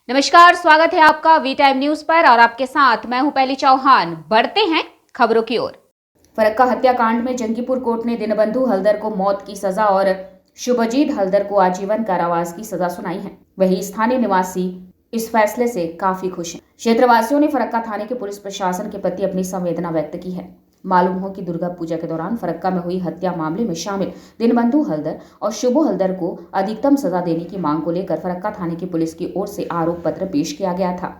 नमस्कार, स्वागत है आपका वी टाइम न्यूज पर और आपके साथ मैं हूं पहली चौहान। बढ़ते हैं खबरों की ओर। फरक्का हत्याकांड में जंगीपुर कोर्ट ने दीनबंधु हलदर को मौत की सजा और शुभजीत हलदर को आजीवन कारावास की सजा सुनाई है। वहीं स्थानीय निवासी इस फैसले से काफी खुश हैं। क्षेत्रवासियों ने फरक्का थाने के पुलिस प्रशासन के प्रति अपनी संवेदना व्यक्त की है। मालूम हो कि दुर्गा पूजा के दौरान फरक्का में हुई हत्या मामले में शामिल दीनबंधु हलदर और शुभो हलदर को अधिकतम सजा देने की मांग को लेकर फरक्का थाने की पुलिस की ओर से आरोप पत्र पेश किया गया था।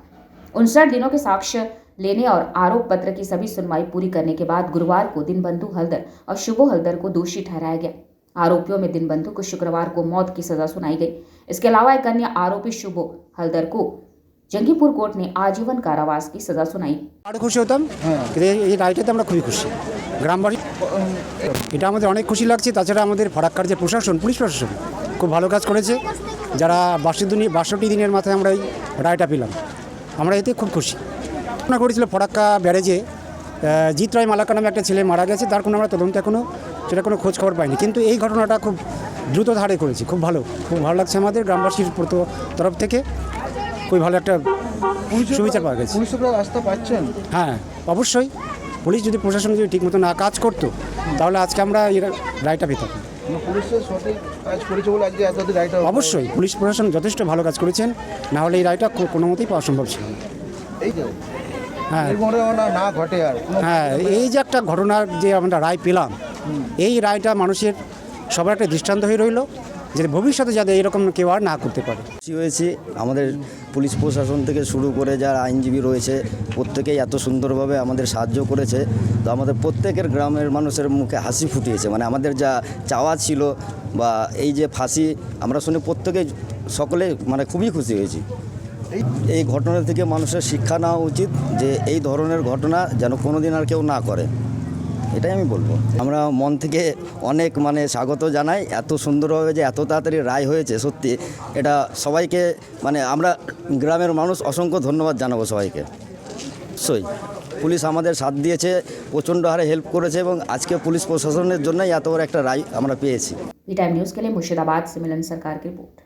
59 दिनों के साक्ष्य लेने और आरोप पत्र की सभी सुनवाई पूरी करने के बाद गुरुवार को दीनबंधु हलदर और शुभो हलदर को दोषी ठहराया गया। आरोपियों में दीनबंधु को शुक्रवार को मौत की सजा सुनाई गई। इसके अलावा एक अन्य आरोपी शुभो हलदर को जंगीपुर कोर्ट ने आजीवन कारावास की सजा सुनाई। আরো খুশি হতাম, কিন্তু এই রায়টাতে আমরা খুবই খুশি। গ্রামবাসী এটা আমাদের অনেক খুশি লাগছে। তাছাড়া আমাদের ফারাক্কার যে প্রশাসন, পুলিশ প্রশাসন খুব ভালো কাজ করেছে। যারা 62 দিনের মাথায় আমরা এই রায়টা পেলাম, আমরা এতে খুব খুশি। ঘটনা ঘটেছিল ফরাক্কা ব্যারেজে, জিৎ রায় মালাকা নামে একটা ছেলে মারা গেছে। তার কোনো আমরা তদন্ত এখনও সেটা কোনো খোঁজ খবর পাইনি, কিন্তু এই ঘটনাটা খুব দ্রুত ধারে করেছি। খুব ভালো লাগছে আমাদের গ্রামবাসীর তরফ থেকে। খুবই ভালো একটা সুবিচার পাওয়া গেছে। পুলিশ রাস্তা পাচ্ছেন? হ্যাঁ, অবশ্যই। পুলিশ যদি প্রশাসন যদি ঠিকমতো না কাজ করতো, তাহলে আজকে আমরা এই রায়টা পেতাম। পুলিশের সঠিক কাজ করেছে বলে আজকে এত রায়টা। অবশ্যই পুলিশ প্রশাসন যথেষ্ট ভালো কাজ করেছেন, না হলে এই রায়টা কোনো মতেই পাওয়া সম্ভব ছিল না। এই যে হ্যাঁ না ঘটে আর হ্যাঁ, এই যে একটা ঘটনার যে আমরা রায় পেলাম, এই রায়টা মানুষের সবার একটা দৃষ্টান্ত হয়ে রইল, যে ভবিষ্যতে যাতে এরকম কেউ আর না করতে পারে। খুশি হয়েছি। আমাদের পুলিশ প্রশাসন থেকে শুরু করে যারা আইনজীবী রয়েছে প্রত্যেকেই এত সুন্দরভাবে আমাদের সাহায্য করেছে। তো আমাদের প্রত্যেকের গ্রামের মানুষের মুখে হাসি ফুটিয়েছে। মানে আমাদের যা চাওয়া ছিল বা এই যে ফাঁসি, আমরা শুনে প্রত্যেকেই সকলে মানে খুবই খুশি হয়েছি। এই ঘটনা থেকে মানুষের শিক্ষা নেওয়া উচিত, যে এই ধরনের ঘটনা যেন কোনোদিন আর কেউ না করে, এটাই আমি বলবো। আমরা মন থেকে অনেক স্বাগত জানাই। এত সুন্দরভাবে যে এত তাড়াতাড়ি রায় হয়েছে, সত্যি এটা সবাইকে আমরা গ্রামের মানুষ অসংখ্য ধন্যবাদ জানাবো সবাইকে। অবশ্যই পুলিশ আমাদের সাথ দিয়েছে, প্রচণ্ড হারে হেল্প করেছে এবং আজকে পুলিশ প্রশাসনের জন্যই এত বড় একটা রায় আমরা পেয়েছি। वी टाइम न्यूज के लिए मुर्शिदाबाद से मिलन सरकार की रिपोर्ट।